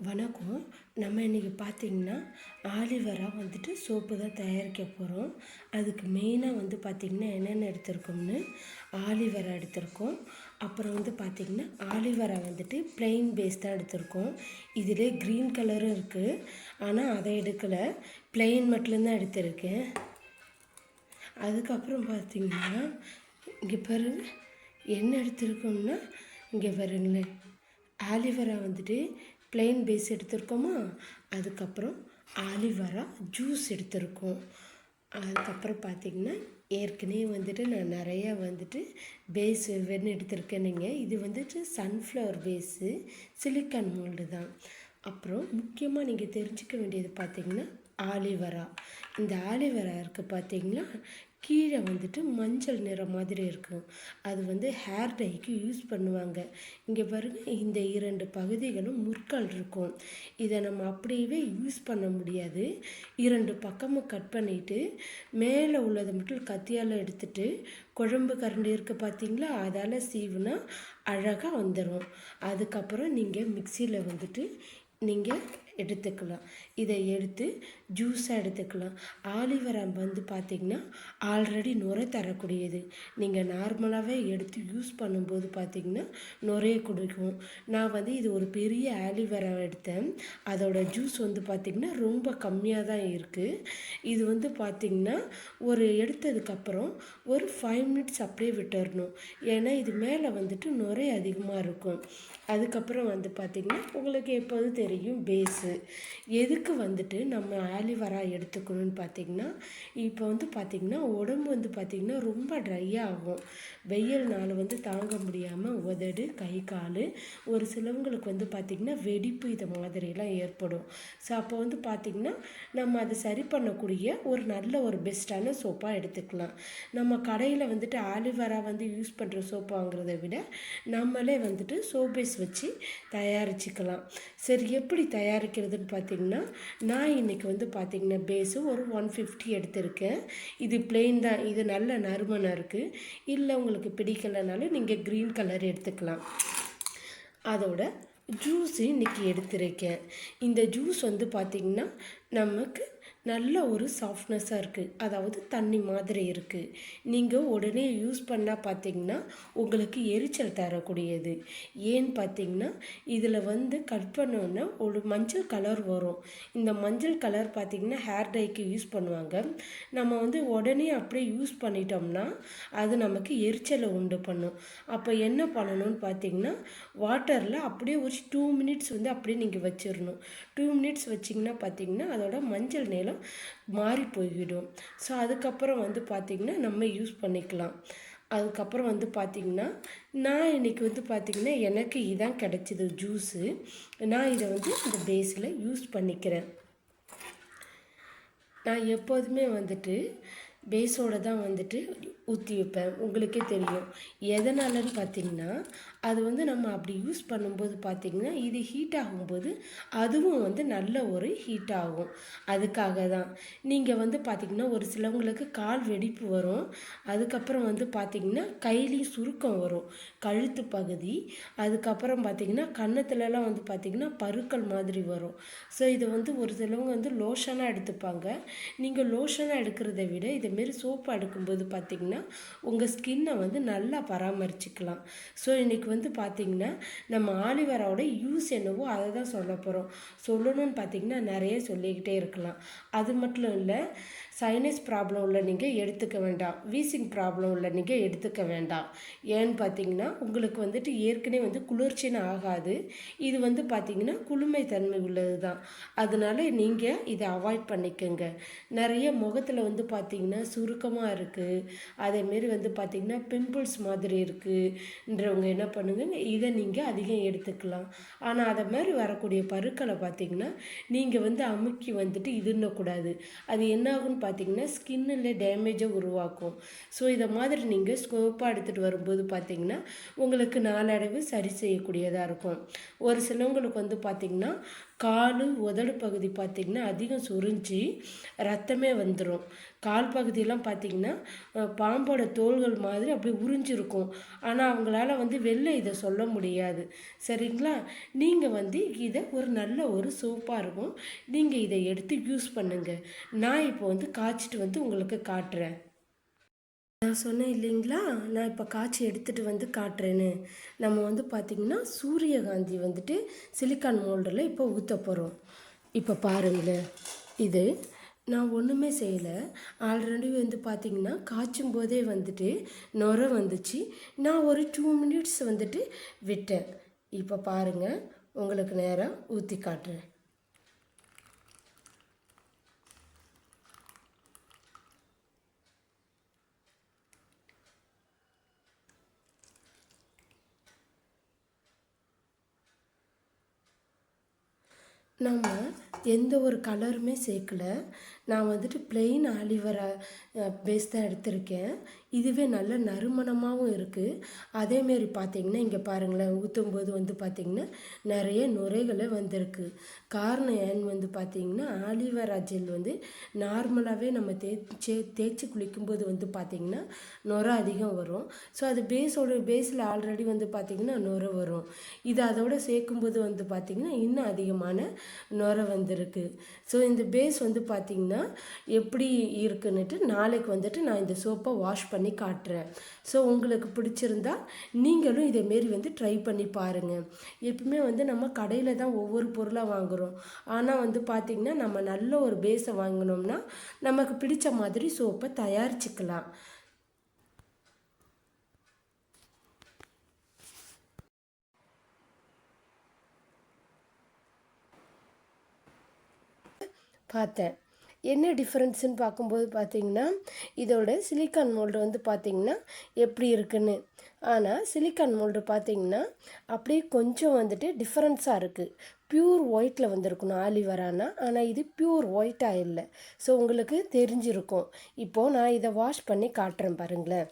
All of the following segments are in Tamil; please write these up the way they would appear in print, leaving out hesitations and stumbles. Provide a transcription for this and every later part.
வணக்கம். நம்ம இன்றைக்கி பார்த்திங்கன்னா ஆலிவரா வந்துட்டு சோப்பு தான் தயாரிக்க போகிறோம். அதுக்கு மெயினாக வந்து பார்த்திங்கன்னா என்னென்ன எடுத்திருக்கோம்னு ஆலிவரா எடுத்திருக்கோம். அப்புறம் வந்து பார்த்திங்கன்னா ஆலிவரா வந்துட்டு ப்ளெயின் பேஸ் தான் எடுத்திருக்கோம். இதிலே க்ரீன் கலரும் இருக்குது, ஆனால் அதை எடுக்கலை, ப்ளெயின் மட்டும்தான் எடுத்திருக்கேன். அதுக்கப்புறம் பார்த்திங்கன்னா இங்கே பாருங்க என்ன எடுத்திருக்கோம்னா, இங்கே பாருங்களேன், ஆலிவரா வந்துட்டு ப்ளெயின் பேஸ் எடுத்திருக்கோமா, அதுக்கப்புறம் ஆலிவரா ஜூஸ் எடுத்திருக்கோம். அதுக்கப்புறம் பார்த்திங்கன்னா ஏற்கனவே வந்துட்டு நான் நிறையா வந்துட்டு பேஸ் வெவ்வேறு எடுத்திருக்கேனுங்க. இது வந்துட்டு சன்ஃப்ளவர் பேஸு, சிலிக்கான் மோல்டு தான். அப்புறம் முக்கியமாக நீங்கள் தெரிஞ்சுக்க வேண்டியது பார்த்திங்கன்னா ஆலிவரா. இந்த ஆலிவரா இருக்குது பார்த்திங்கன்னா, கீழே வந்துட்டு மஞ்சள் நிறம் மாதிரி இருக்கும். அது வந்து ஹேர் டைக்கு யூஸ் பண்ணுவாங்க. இங்கே பாருங்கள், இந்த 2 பகுதிகளும் முற்கள் இருக்கும். இதை நம்ம அப்படியே யூஸ் பண்ண முடியாது. 2 பக்கமும் கட் பண்ணிவிட்டு மேலே உள்ளதை மட்டும் கத்தியால் எடுத்துகிட்டு குழம்பு கரண்டி இருக்குது பார்த்திங்களா, அதால் சீவுனா அழகாக வந்துடும். அதுக்கப்புறம் நீங்கள் மிக்சியில் வந்துட்டு நீங்கள் எடுத்துக்கலாம். இதை எடுத்து ஜூஸாக எடுத்துக்கலாம். ஆலிவரா வந்து பார்த்திங்கன்னா ஆல்ரெடி நுரை தரக்கூடியது. நீங்கள் நார்மலாகவே எடுத்து யூஸ் பண்ணும்போது பார்த்திங்கன்னா நுரைய கொடுக்கும். நான் வந்து இது ஒரு பெரிய ஆலிவரா எடுத்தேன். அதோட ஜூஸ் வந்து பார்த்திங்கன்னா ரொம்ப கம்மியாக தான் இருக்குது. இது வந்து பார்த்திங்கன்னா ஒரு எடுத்ததுக்கப்புறம் ஒரு 5 மினிட்ஸ் அப்படியே விட்டுறணும். ஏன்னா இது மேலே வந்துட்டு நுரை அதிகமாக இருக்கும். அதுக்கப்புறம் வந்து பார்த்திங்கன்னா உங்களுக்கு எப்போதும் தெரியும் பேஸு எதுக்கு வந்துட்டு நம்ம ஆலிவரா எடுத்துக்கணும்னு பார்த்திங்கன்னா, இப்போ வந்து பார்த்திங்கன்னா உடம்பு வந்து பார்த்திங்கன்னா ரொம்ப ட்ரையாக ஆகும். வெயில் நாள் வந்து தாங்க முடியாமல் உதடு, கை, கால், ஒரு சிலவங்களுக்கு வந்து பார்த்திங்கன்னா வெடிப்பு இது மாதிரிலாம் ஏற்படும். ஸோ அப்போ வந்து பார்த்திங்கன்னா நம்ம அதை சரி பண்ணக்கூடிய ஒரு நல்ல ஒரு பெஸ்ட்டான சோப்பாக எடுத்துக்கலாம். நம்ம கடையில் வந்துட்டு ஆலிவரா வந்து யூஸ் பண்ணுற சோப்பு வாங்குறத விட நம்மளே வந்துட்டு சோப் பேஸ் வச்சு தயாரிச்சுக்கலாம். சரி, எப்படி தயாரிக்கிறதுன்னு பார்த்திங்கன்னா, நான் இன்றைக்கி வந்து பார்த்திங்கன்னா பேஸு ஒரு 150 எடுத்திருக்கேன். இது ப்ளெயின் தான். இது நல்ல நறுமணம் இருக்குது. இல்லை உங்களுக்கு பிடிக்கலைனாலும் நீங்கள் க்ரீன் கலர் எடுத்துக்கலாம். அதோட ஜூஸு இன்றைக்கி எடுத்திருக்கேன். இந்த ஜூஸ் வந்து பார்த்திங்கன்னா நமக்கு நல்ல ஒரு சாஃப்ட்னஸாக இருக்குது. அதாவது தண்ணி மாதிரி இருக்குது. நீங்கள் உடனே யூஸ் பண்ணால் பார்த்திங்கன்னா உங்களுக்கு எரிச்சல் தரக்கூடியது. ஏன்னு பார்த்திங்கன்னா இதில் வந்து கட் பண்ணோன்னா ஒரு மஞ்சள் கலர் வரும். இந்த மஞ்சள் கலர் பார்த்திங்கன்னா ஹேர் டைக்கு யூஸ் பண்ணுவாங்க. நம்ம வந்து உடனே அப்படியே யூஸ் பண்ணிட்டோம்னா அது நமக்கு எரிச்சலை உண்டு பண்ணும். அப்போ என்ன பண்ணணும்னு பார்த்திங்கன்னா வாட்டரில் அப்படியே ஒரு 2 மினிட்ஸ் வந்து அப்படியே நீங்கள் வச்சிடணும். 2 மினிட்ஸ் வச்சிங்கன்னா பார்த்திங்கன்னா அதோட மஞ்சள் நீளம் மாறி போய்விடும். ஸோ அதுக்கப்புறம் வந்து பார்த்திங்கன்னா நம்ம யூஸ் பண்ணிக்கலாம். அதுக்கப்புறம் வந்து பார்த்திங்கன்னா நான் இன்றைக்கி வந்து பார்த்திங்கன்னா எனக்கு இதான் கிடச்சிது ஜூஸு. நான் இதை வந்து இந்த பேஸில் யூஸ் பண்ணிக்கிறேன். நான் எப்போதுமே வந்துட்டு பேஸோடு தான் வந்துட்டு ஊற்றி வைப்பேன். உங்களுக்கே தெரியும் எதனாலன்னு பார்த்திங்கன்னா, அது வந்து நம்ம அப்படி யூஸ் பண்ணும்போது பார்த்திங்கன்னா இது ஹீட் ஆகும்போது அதுவும் வந்து நல்ல ஒரு ஹீட் ஆகும். அதுக்காக தான். நீங்கள் வந்து பார்த்திங்கன்னா ஒரு சிலவங்களுக்கு கால் வெடிப்பு வரும். அதுக்கப்புறம் வந்து பார்த்திங்கன்னா கையிலையும் சுருக்கம் வரும், கழுத்து பகுதி. அதுக்கப்புறம் பார்த்திங்கன்னா கன்னத்துலலாம் வந்து பார்த்திங்கன்னா பருக்கள் மாதிரி வரும். ஸோ இதை வந்து ஒரு சிலவங்க வந்து லோஷனாக எடுத்துப்பாங்க. நீங்கள் லோஷனாக எடுக்கிறத விட இதேமாரி சோப்பாக எடுக்கும்போது பார்த்திங்கன்னா உங்கள் ஸ்கின்னை வந்து நல்லா பராமரிச்சுக்கலாம். ஸோ இன்றைக்கி வந்து பார்த்திங்கன்னா நம்ம ஆலிவராவோட யூஸ் என்னவோ அதை தான் சொல்ல போகிறோம். சொல்லணும்னு பார்த்திங்கன்னா நிறைய சொல்லிக்கிட்டே இருக்கலாம். அது மட்டும் இல்லை, சைனஸ் ப்ராப்ளம் உள்ள நீங்கள் எடுத்துக்க வேண்டாம். வீசிங் ப்ராப்ளம் உள்ள நீங்கள் எடுத்துக்க வேண்டாம். ஏன்னு பார்த்திங்கன்னா உங்களுக்கு வந்துட்டு ஏற்கனவே வந்து குளிர்ச்சின்னு ஆகாது. இது வந்து பார்த்திங்கன்னா குளுமை தன்மை உள்ளது தான். அதனால் நீங்கள் இதை அவாய்ட் பண்ணிக்கோங்க. நிறைய முகத்தில் வந்து பார்த்திங்கன்னா சுருக்கமாக இருக்குது, அதேமாரி வந்து பார்த்திங்கன்னா பிம்பிள்ஸ் மாதிரி இருக்குன்றவங்க என்ன பண்ணுங்க, இதை நீங்கள் அதிகம் எடுத்துக்கலாம். ஆனால் அதை மாதிரி வரக்கூடிய பருக்களை பார்த்திங்கன்னா நீங்கள் வந்து அமுக்கி வந்துட்டு இதுன்னக்கூடாது. அது என்னாகும்னு பார்த்திங்கன்னா ஸ்கின்னில் டேமேஜை உருவாக்கும். ஸோ இதை மாதிரி நீங்கள் ஸ்கோப்பாக எடுத்துகிட்டு வரும்போது பார்த்திங்கன்னா உங்களுக்கு நாளடைவு சரி செய்யக்கூடியதாக இருக்கும். ஒரு சிலவங்களுக்கு வந்து பார்த்திங்கன்னா கால், உதடு பகுதி பார்த்திங்கன்னா அதிகம் சுரிஞ்சு ரத்தமே வந்துடும். கால் பகுதி உள்பகுதியெல்லாம் பார்த்திங்கன்னா பாம்போட தோள்கள் மாதிரி அப்படி உறிஞ்சிருக்கும். ஆனால் அவங்களால வந்து வெளில இதை சொல்ல முடியாது. சரிங்களா? நீங்கள் வந்து இதை ஒரு நல்ல ஒரு சோப்பாக இருக்கும். நீங்கள் இதை எடுத்து யூஸ் பண்ணுங்கள். நான் இப்போ வந்து காய்ச்சிட்டு வந்து உங்களுக்கு காட்டுறேன். நான் சொன்னேன் இல்லைங்களா, நான் இப்போ காய்ச்சி எடுத்துகிட்டு வந்து காட்டுறேன்னு. நம்ம வந்து பார்த்திங்கன்னா சூரியகாந்தி வந்துட்டு சிலிக்கான் மோல்டில் இப்போ ஊற்ற போகிறோம். இப்போ பாருங்களேன், இது நான் ஒன்றுமே செய்யலை. ஆல்ரெடி வந்து பார்த்திங்கன்னா காய்ச்சும் போதே வந்துட்டு நுரை வந்துச்சு. நான் ஒரு 2 மினிட்ஸ் வந்துட்டு விட்டேன். இப்போ பாருங்கள், உங்களுக்கு நேராக ஊற்றி காட்டுறேன். நம்ம எந்த ஒரு கலருமே சேர்க்கல. நான் வந்துட்டு ப்ளெயின் ஆலிவேரா பேஸ் தான் எடுத்திருக்கேன். இதுவே நல்ல நறுமணமாகவும் இருக்குது. அதேமாரி பார்த்திங்கன்னா இங்கே பாருங்களேன், ஊற்றும்போது வந்து பார்த்திங்கன்னா நிறைய நுரைகளை வந்திருக்கு. காரணம் ஏன்னு வந்து பார்த்திங்கன்னா ஆலிவேரா ஜெல் வந்து நார்மலாகவே நம்ம தேய்ச்சி குளிக்கும்போது வந்து பார்த்திங்கன்னா நுரை அதிகம் வரும். ஸோ அது பேஸில் ஆல்ரெடி வந்து பார்த்திங்கன்னா நுரை வரும். இது அதோடு சேர்க்கும்போது வந்து பார்த்திங்கன்னா இன்னும் அதிகமான நுரை வந்திருக்கு. ஸோ இந்த பேஸ் வந்து பார்த்திங்கன்னா எப்படி இருக்குன்னுட்டு நாளைக்கு வந்துட்டு நான் இந்த சோப்பை வாஷ் பண்ணி காட்டுறேன். ஸோ உங்களுக்கு பிடிச்சிருந்தா நீங்களும் இதேமாரி வந்து ட்ரை பண்ணி பாருங்கள். எப்பவுமே வந்து நம்ம கடையில் தான் ஒவ்வொரு பொருளாக வாங்குகிறோம். ஆனால் வந்து பார்த்திங்கன்னா நம்ம நல்ல ஒரு பேஸை வாங்கினோம்னா நமக்கு பிடிச்ச மாதிரி சோப்பை தயாரிச்சுக்கலாம். பார்த்தேன். என்ன டிஃப்ரென்ஸுன்னு பார்க்கும்போது பார்த்திங்கன்னா இதோட சிலிக்கான் மோல்டு வந்து பார்த்திங்கன்னா எப்படி இருக்குன்னு. ஆனால் சிலிக்கான் மோல்டு பார்த்திங்கன்னா அப்படியே கொஞ்சம் வந்துட்டு டிஃப்ரென்ஸாக இருக்குது. ப்யூர் ஒயிட்டில் வந்திருக்கணும் ஆலிவேரானா, ஆனால் இது ப்யூர் ஒயிட்டாக இல்லை. ஸோ உங்களுக்கு தெரிஞ்சிருக்கும். இப்போது நான் இதை வாஷ் பண்ணி காட்டுறேன் பாருங்களேன்.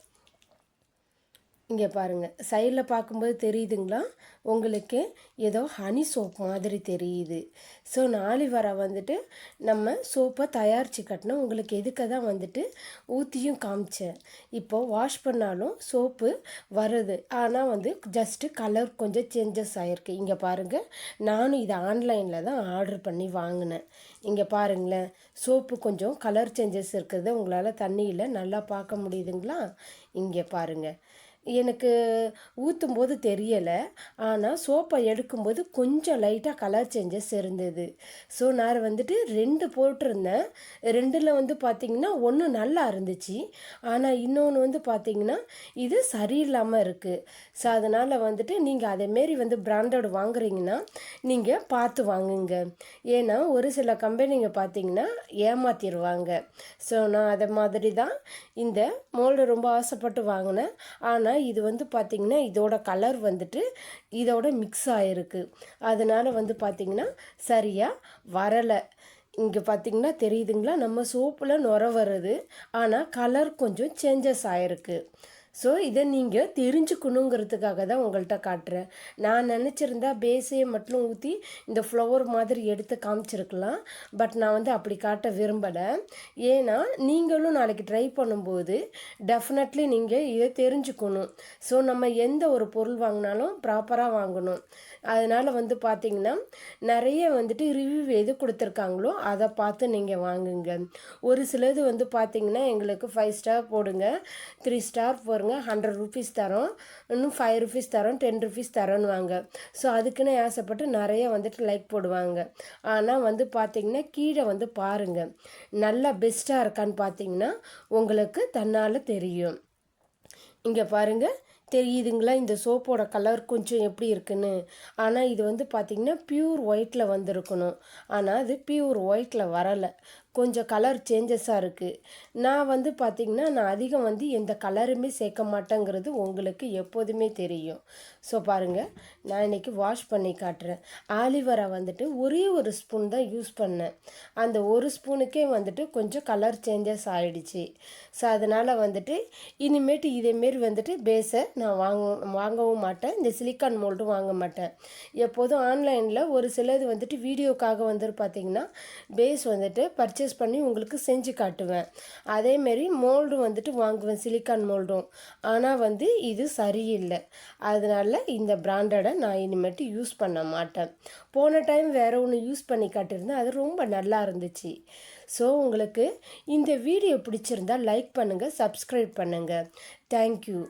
இங்கே பாருங்கள், சைடில் பார்க்கும்போது தெரியுதுங்களா உங்களுக்கு, ஏதோ ஹனி சோப் மாதிரி தெரியுது. ஸோ ஆலிவேரா வந்துட்டு நம்ம சோப்பை தயாரித்து கட்டினா உங்களுக்கு எதுக்கு தான் வந்துட்டு ஊற்றியும் காமிச்சேன். இப்போது வாஷ் பண்ணாலும் சோப்பு வருது, ஆனால் வந்து ஜஸ்ட்டு கலர் கொஞ்சம் சேஞ்சஸ் ஆகிருக்கு. இங்கே பாருங்கள், நானும் இதை ஆன்லைனில் தான் ஆர்டர் பண்ணி வாங்கினேன். இங்கே பாருங்களேன், சோப்பு கொஞ்சம் கலர் சேஞ்சஸ் இருக்கிறத உங்களால் தண்ணியில் நல்லா பார்க்க முடியுதுங்களா? இங்கே பாருங்கள், எனக்கு ஊற்றும் போது தெரியலை, ஆனால் சோப்பை எடுக்கும்போது கொஞ்சம் லைட்டாக கலர் சேஞ்சஸ் இருந்தது. ஸோ நான் வந்துட்டு 2 போட்டிருந்தேன். 2ல் வந்து பார்த்திங்கன்னா 1 நல்லா இருந்துச்சு, ஆனால் இன்னொன்று வந்து பார்த்திங்கன்னா இது சரியில்லாமல் இருக்குது. ஸோ அதனால் வந்துட்டு நீங்கள் அதேமாரி வந்து பிராண்டட் வாங்குறீங்கன்னா நீங்கள் பார்த்து வாங்குங்க. ஏன்னா ஒரு சில கம்பெனிங்க பார்த்திங்கன்னா ஏமாற்றிடுவாங்க. ஸோ நான் அதை மாதிரி தான் இந்த மோல்டு ரொம்ப ஆசைப்பட்டு வாங்கினேன். ஆனால் இது வந்து பார்த்திங்கன்னா இதோட கலர் வந்துட்டு இதோட மிக்ஸ் ஆகிருக்கு. அதனால் வந்து பார்த்திங்கன்னா சரியாக வரலை. இங்கே பார்த்திங்கன்னா தெரியுதுங்களா, நம்ம சோப்பில் நுரை வருது, ஆனால் கலர் கொஞ்சம் சேஞ்சஸ் ஆகிருக்கு. ஸோ இதை நீங்கள் தெரிஞ்சுக்கணுங்கிறதுக்காக தான் உங்கள்கிட்ட காட்டுறேன். நான் நினச்சிருந்தா பேஸையை மட்டும் ஊற்றி இந்த ஃப்ளவர் மாதிரி எடுத்து காமிச்சிருக்கலாம். பட் நான் வந்து அப்படி காட்ட விரும்பலை. ஏன்னா நீங்களும் நாளைக்கு ட்ரை பண்ணும்போது டெஃபினெட்லி நீங்கள் இதை தெரிஞ்சுக்கணும். ஸோ நம்ம எந்த ஒரு பொருள் வாங்கினாலும் ப்ராப்பராக வாங்கணும். அதனால் வந்து பார்த்திங்கன்னா நிறைய வந்துட்டு ரிவ்யூ எது கொடுத்துருக்காங்களோ அதை பார்த்து நீங்கள் வாங்குங்க. ஒரு சிலது வந்து பார்த்திங்கன்னா எங்களுக்கு 5 ஸ்டார் போடுங்க, 3 ஸ்டார் போடுங்க, 100 ருபீஸ் தரோம், இன்னும் 5 ருபீஸ் தரோம், 10 ருபீஸ் தரோன்னு வாங்க. ஸோ அதுக்குன்னு ஆசைப்பட்டு நிறைய வந்துட்டு லைக் போடுவாங்க. ஆனால் வந்து பார்த்திங்கன்னா கீழே வந்து பாருங்கள், நல்லா பெஸ்ட்டாக இருக்கான்னு பார்த்திங்கன்னா உங்களுக்கு தன்னால் தெரியும். இங்கே பாருங்கள், தெரியுதுங்களா இந்த சோப்போட கலர் கொஞ்சம் எப்படி இருக்குன்னு. ஆனால் இது வந்து பார்த்திங்கன்னா ப்யூர் ஒயிட்டில் வந்திருக்கணும், ஆனால் அது ப்யூர் ஒயிட்டில் வரலை, கொஞ்சம் கலர் சேஞ்சஸாக இருக்குது. நான் வந்து பார்த்திங்கன்னா நான் அதிகம் வந்து எந்த கலருமே சேர்க்க மாட்டேங்கிறது உங்களுக்கு எப்போதுமே தெரியும். ஸோ பாருங்கள், நான் இன்றைக்கி வாஷ் பண்ணி காட்டுறேன். ஆலிவேரா வந்துட்டு ஒரே ஒரு ஸ்பூன் தான் யூஸ் பண்ணேன். அந்த ஒரு ஸ்பூனுக்கே வந்துட்டு கொஞ்சம் கலர் சேஞ்சஸ் ஆகிடுச்சு. ஸோ அதனால் வந்துட்டு இனிமேட்டு இதேமாரி வந்துட்டு பேஸை நான் வாங்கவும் மாட்டேன், இந்த சிலிக்கான் மோல்டும் வாங்க மாட்டேன். எப்போதும் ஆன்லைனில் ஒரு சிலது வந்துட்டு வீடியோக்காக வந்துட்டு பார்த்திங்கன்னா பேஸ் வந்துட்டு பர்ச்சேஸ் பர்ச்சேஸ் பண்ணி உங்களுக்கு செஞ்சு காட்டுவேன். அதேமாரி மோல்டு வந்துட்டு வாங்குவேன், சிலிக்கான் மோல்டும். ஆனால் வந்து இது சரியில்லை. அதனால இந்த பிராண்டடை நான் இனிமேட்டு யூஸ் பண்ண மாட்டேன். போன டைம் வேறு ஒன்று யூஸ் பண்ணி காட்டியிருந்தேன், அது ரொம்ப நல்லா இருந்துச்சு. ஸோ உங்களுக்கு இந்த வீடியோ பிடிச்சிருந்தா லைக் பண்ணுங்கள், சப்ஸ்கிரைப் பண்ணுங்கள். தேங்க்யூ.